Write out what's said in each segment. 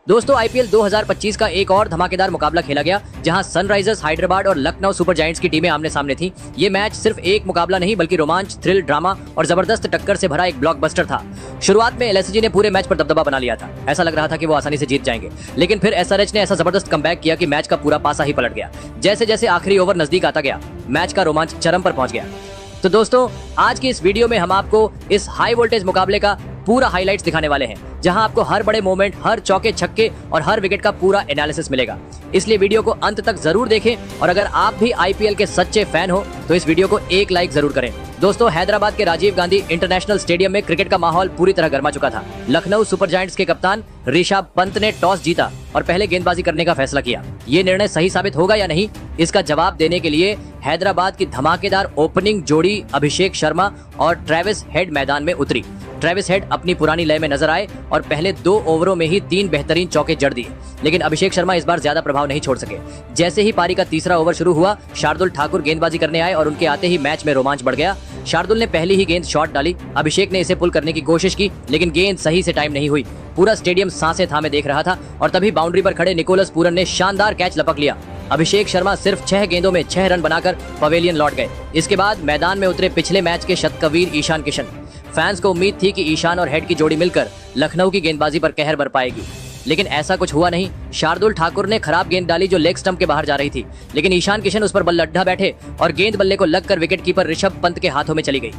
दोस्तों आईपीएल 2025 का एक और धमाकेदार मुकाबला खेला गया जहां सनराइजर्स हैदराबाद और लखनऊ सुपर जायंट्स की टीमें आमने सामने थी। ये मैच सिर्फ एक मुकाबला नहीं बल्कि रोमांच, थ्रिल, ड्रामा और जबरदस्त टक्कर से भरा एक ब्लॉकबस्टर था। शुरुआत में एलएसजी ने पूरे मैच पर दबदबा बना लिया था। ऐसा लग रहा था कि वो आसानी से जीत जाएंगे, लेकिन फिर एसआरएच ने ऐसा जबरदस्त कमबैक किया कि मैच का पूरा पासा ही पलट गया। जैसे जैसे आखिरी ओवर नजदीक आता गया, मैच का रोमांच चरम पर पहुंच गया। तो दोस्तों आज की इस वीडियो में हम आपको इस हाई वोल्टेज मुकाबले का पूरा हाइलाइट्स दिखाने वाले हैं, जहां आपको हर बड़े मोमेंट, हर चौके छक्के और हर विकेट का पूरा एनालिसिस मिलेगा। इसलिए वीडियो को अंत तक जरूर देखें और अगर आप भी आईपीएल के सच्चे फैन हो तो इस वीडियो को एक लाइक जरूर करें। दोस्तों हैदराबाद के राजीव गांधी इंटरनेशनल स्टेडियम में क्रिकेट का माहौल पूरी तरह गर्मा चुका था। लखनऊ सुपर जायंट्स के कप्तान ऋषभ पंत ने टॉस जीता और पहले गेंदबाजी करने का फैसला किया। ये निर्णय सही साबित होगा या नहीं, इसका जवाब देने के लिए हैदराबाद की धमाकेदार ओपनिंग जोड़ी अभिषेक शर्मा और ट्रेविस हेड मैदान में उतरी। ट्रेविस हेड अपनी पुरानी लय में नजर आए और पहले 2 ओवरों में ही 3 बेहतरीन चौके जड़ दिए, लेकिन अभिषेक शर्मा इस बार ज्यादा प्रभाव नहीं छोड़ सके। जैसे ही पारी का तीसरा ओवर शुरू हुआ, शार्दुल ठाकुर गेंदबाजी करने आए और उनके आते ही मैच में रोमांच बढ़ गया। शार्दुल ने पहली ही गेंद शॉट डाली, अभिषेक ने इसे पुल करने की कोशिश की, लेकिन गेंद सही से टाइम नहीं हुई। पूरा स्टेडियम सांसें थामे देख रहा था और तभी बाउंड्री पर खड़े निकोलस पूरन ने शानदार कैच लपक लिया। अभिषेक शर्मा सिर्फ 6 गेंदों में 6 रन बनाकर पवेलियन लौट गए। इसके बाद मैदान में उतरे पिछले मैच के शतकवीर ईशान किशन। फैंस को उम्मीद थी कि ईशान और हेड की जोड़ी मिलकर लखनऊ की गेंदबाजी पर कहर बर पाएगी, लेकिन ऐसा कुछ हुआ नहीं। शार्दुल ठाकुर ने खराब गेंद डाली जो लेग स्टंप के बाहर जा रही थी, लेकिन ईशान किशन उस पर बल्लड्ढा बैठे और गेंद बल्ले को लगकर विकेटकीपर ऋषभ पंत के हाथों में चली गई।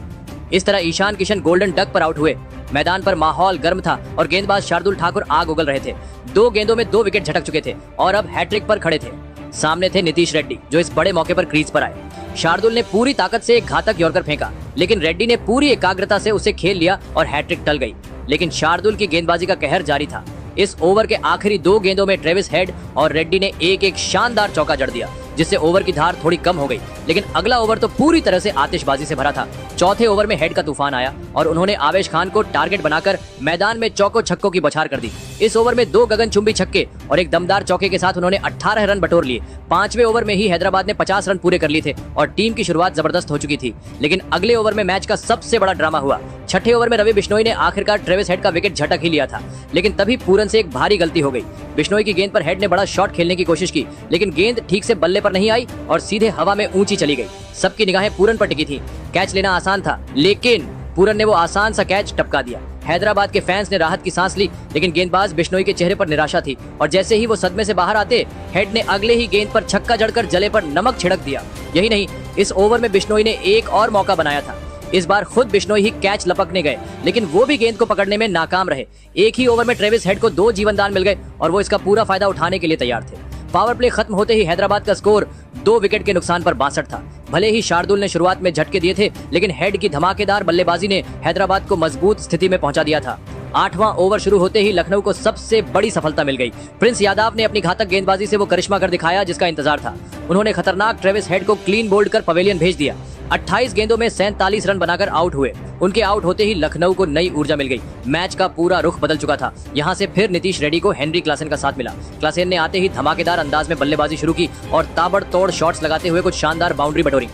इस तरह ईशान किशन गोल्डन डक पर आउट हुए। मैदान पर माहौल गर्म था और गेंदबाज शार्दुल ठाकुर आग उगल रहे थे। 2 गेंदों में 2 विकेट झटक चुके थे और अब हैट्रिक पर खड़े थे। सामने थे नीतीश रेड्डी जो इस बड़े मौके पर क्रीज पर आए। शार्दुल ने पूरी ताकत से एक घातक यॉर्कर फेंका, लेकिन रेड्डी ने पूरी एकाग्रता से उसे खेल लिया और हैट्रिक टल गई। लेकिन शार्दुल की गेंदबाजी का कहर जारी था। इस ओवर के आखिरी 2 गेंदों में ट्रेविस हेड और रेड्डी ने एक शानदार चौका जड़ दिया, जिससे ओवर की धार थोड़ी कम हो गई। लेकिन अगला ओवर तो पूरी तरह से आतिशबाजी से भरा था। चौथे ओवर में हेड का तूफान आया और उन्होंने आवेश खान को टारगेट बनाकर मैदान में चौकों छक्कों की बौछार कर दी। इस ओवर में 2 गगनचुंबी छक्के और एक दमदार चौके के साथ उन्होंने 18 रन बटोर लिए। 5वें ओवर में ही हैदराबाद ने 50 रन पूरे कर लिए थे और टीम की शुरुआत जबरदस्त हो चुकी थी। लेकिन अगले ओवर में मैच का सबसे बड़ा ड्रामा हुआ। 6ठे ओवर में रवि बिश्नोई ने आखिरकार ट्रेविस हेड का विकेट झटक ही लिया था, लेकिन तभी पूरन से एक भारी गलती हो गई। बिश्नोई की गेंद पर हेड ने बड़ा शॉट खेलने की कोशिश की, लेकिन गेंद ठीक से बल्ले पर नहीं आई और सीधे हवा में ऊंची चली गई। सबकी निगाहें पूरन पर टिकी थी। कैच लेना आसान था, लेकिन पूरन ने वो आसान सा कैच टपका दिया। हैदराबाद के फैंस ने राहत की सांस ली, लेकिन गेंदबाज बिश्नोई के चेहरे पर निराशा थी और जैसे ही वो सदमे से बाहर आते, हेड ने अगले ही गेंद पर छक्का जड़कर जले पर नमक छिड़क दिया। यही नहीं, इस ओवर में बिश्नोई ने एक और मौका बनाया था। इस बार खुद बिश्नोई ही कैच लपकने गए, लेकिन वो भी गेंद को पकड़ने में नाकाम रहे। एक ही ओवर में ट्रेविस हेड को 2 जीवनदान मिल गए और वो इसका पूरा फायदा उठाने के लिए तैयार थे। पावर प्ले खत्म होते ही हैदराबाद का स्कोर 2 विकेट के नुकसान पर 62 था। भले ही शार्दुल ने शुरुआत में झटके दिए थे, लेकिन हेड की धमाकेदार बल्लेबाजी ने हैदराबाद को मजबूत स्थिति में पहुंचा दिया था। 8वां ओवर शुरू होते ही लखनऊ को सबसे बड़ी सफलता मिल गई। प्रिंस यादव ने अपनी घातक गेंदबाजी से वो करिश्मा कर दिखाया जिसका इंतजार था। उन्होंने खतरनाक ट्रेविस हेड को क्लीन बोल्ड कर पवेलियन भेज दिया। 28 गेंदों में 47 रन बनाकर आउट हुए। उनके आउट होते ही लखनऊ को नई ऊर्जा मिल गई। मैच का पूरा रुख बदल चुका था। यहाँ से फिर नीतीश रेड्डी को हेनरी क्लासेन का साथ मिला। क्लासेन ने आते ही धमाकेदार अंदाज में बल्लेबाजी शुरू की और ताबड़तोड़ शॉट्स लगाते हुए कुछ शानदार बाउंड्री बटोरी।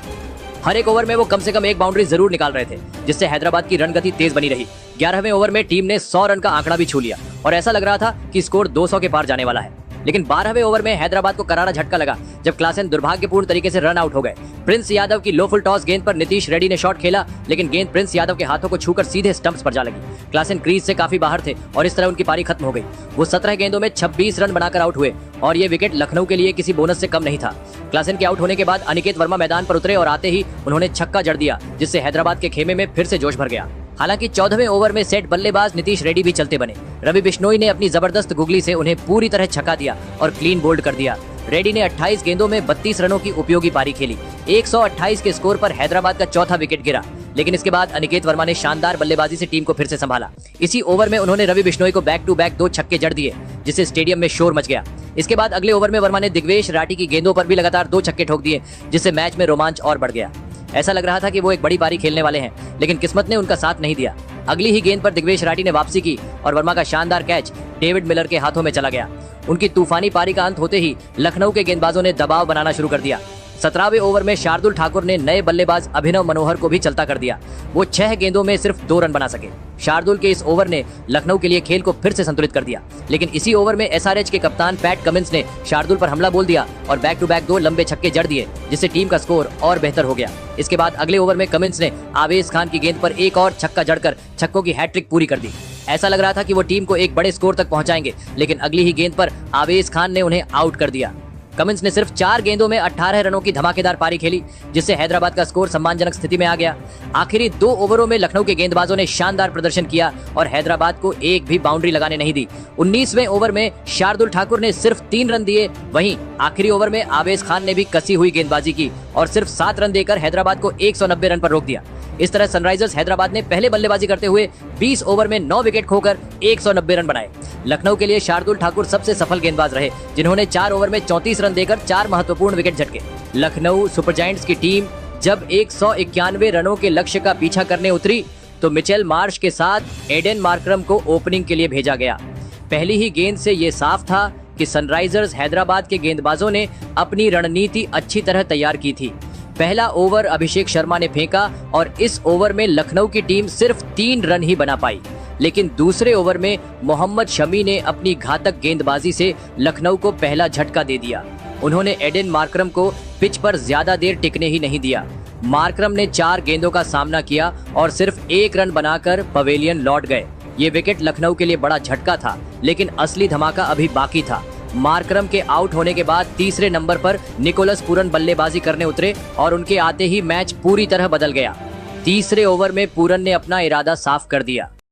हर एक ओवर में वो कम से कम एक बाउंड्री जरूर निकाल रहे थे, जिससे हैदराबाद की रन गति तेज बनी रही। 11वें ओवर में टीम ने 100 रन का आंकड़ा भी छू लिया और ऐसा लग रहा था कि स्कोर 200 के पार जाने वाला है। लेकिन 12वें ओवर में हैदराबाद को करारा झटका लगा जब क्लासेन दुर्भाग्यपूर्ण तरीके से रन आउट हो गए। प्रिंस यादव की लो फुल टॉस गेंद पर नीतीश रेड्डी ने शॉट खेला, लेकिन गेंद प्रिंस यादव के हाथों को छूकर सीधे स्टंप्स पर जा लगी। क्लासेन क्रीज से काफी बाहर थे और इस तरह उनकी पारी खत्म हो गई। वो 17 गेंदों में 26 रन बनाकर आउट हुए और ये विकेट लखनऊ के लिए किसी बोनस से कम नहीं था। क्लासेन के आउट होने के बाद अनिकेत वर्मा मैदान पर उतरे और आते ही उन्होंने छक्का जड़ दिया, जिससे हैदराबाद के खेमे में फिर से जोश भर गया। हालांकि 14वें ओवर में सेट बल्लेबाज नीतीश रेड्डी भी चलते बने। रवि बिश्नोई ने अपनी जबरदस्त गुगली से उन्हें पूरी तरह छक्का दिया और क्लीन बोल्ड कर दिया। रेड्डी ने 28 गेंदों में 32 रनों की उपयोगी पारी खेली। 128 के स्कोर पर हैदराबाद का चौथा विकेट गिरा, लेकिन इसके बाद अनिकेत वर्मा ने शानदार बल्लेबाजी से टीम को फिर से संभाला। इसी ओवर में उन्होंने रवि बिश्नोई को बैक टू बैक 2 छक्के जड़ दिए, जिससे स्टेडियम में शोर मच गया। इसके बाद अगले ओवर में वर्मा ने दिग्वेश राठी की गेंदों पर भी लगातार 2 छक्के ठोक दिए, जिससे मैच में रोमांच और बढ़ गया। ऐसा लग रहा था कि वो एक बड़ी पारी खेलने वाले हैं, लेकिन किस्मत ने उनका साथ नहीं दिया। अगली ही गेंद पर दिग्वेश राठी ने वापसी की और वर्मा का शानदार कैच डेविड मिलर के हाथों में चला गया। उनकी तूफानी पारी का अंत होते ही लखनऊ के गेंदबाजों ने दबाव बनाना शुरू कर दिया। 17वें ओवर में शार्दुल ठाकुर ने नए बल्लेबाज अभिनव मनोहर को भी चलता कर दिया। वो 6 गेंदों में सिर्फ 2 रन बना सके। शार्दुल के इस ओवर ने लखनऊ के लिए खेल को फिर से संतुलित कर दिया, लेकिन इसी ओवर में एसआरएच के कप्तान पैट कमिंस ने शार्दुल पर हमला बोल दिया और बैक टू बैक 2 लंबे छक्के जड़ दिए, जिससे टीम का स्कोर और बेहतर हो गया। इसके बाद अगले ओवर में कमिंस ने आवेश खान की गेंद पर एक और छक्का जड़कर छक्कों की हैट्रिक पूरी कर दी। ऐसा लग रहा था कि वो टीम को एक बड़े स्कोर तक पहुंचाएंगे, लेकिन अगली ही गेंद पर आवेश खान ने उन्हें आउट कर दिया। कमिंस ने सिर्फ 4 गेंदों में 18 रनों की धमाकेदार पारी खेली, जिससे हैदराबाद का स्कोर सम्मानजनक स्थिति में आ गया। आखिरी 2 ओवरों में लखनऊ के गेंदबाजों ने शानदार प्रदर्शन किया और हैदराबाद को एक भी बाउंड्री लगाने नहीं दी। 19वें ओवर में शार्दुल ठाकुर ने सिर्फ 3 रन दिए। वहीं आखिरी ओवर में आवेश खान ने भी कसी हुई गेंदबाजी की और सिर्फ 7 रन देकर हैदराबाद को 190 रन पर रोक दिया। इस तरह सनराइजर्स हैदराबाद ने पहले बल्लेबाजी करते हुए 20 ओवर में 9 विकेट खोकर 190 रन बनाए। लखनऊ के लिए शार्दुल ठाकुर सबसे सफल गेंदबाज रहे, जिन्होंने 4 ओवर में 34 रन देकर 4 महत्वपूर्ण विकेट झटके। लखनऊ सुपर जायंट्स की टीम जब 191 रनों के लक्ष्य का पीछा करने उतरी तो मिचेल मार्श के साथ एडेन मार्करम को ओपनिंग के लिए भेजा गया। पहली ही गेंद से ये साफ था कि सनराइजर्स हैदराबाद के गेंदबाजों ने अपनी रणनीति अच्छी तरह तैयार की थी। पहला ओवर अभिषेक शर्मा ने फेंका और इस ओवर में लखनऊ की टीम सिर्फ 3 रन ही बना पाई, लेकिन दूसरे ओवर में मोहम्मद शमी ने अपनी घातक गेंदबाजी से लखनऊ को पहला झटका दे दिया। उन्होंने एडेन मार्करम को पिच पर ज्यादा देर टिकने ही नहीं दिया। मार्करम ने 4 गेंदों का सामना किया और सिर्फ 1 रन बनाकर पवेलियन लौट गए। ये विकेट लखनऊ के लिए बड़ा झटका था, लेकिन असली धमाका अभी बाकी था। मार्करम के आउट होने के बाद तीसरे नंबर पर निकोलस पूरन बल्लेबाजी करने उतरे और उनके आते ही मैच पूरी तरह बदल गया। तीसरे ओवर में पूरन ने अपना इरादा साफ कर दिया।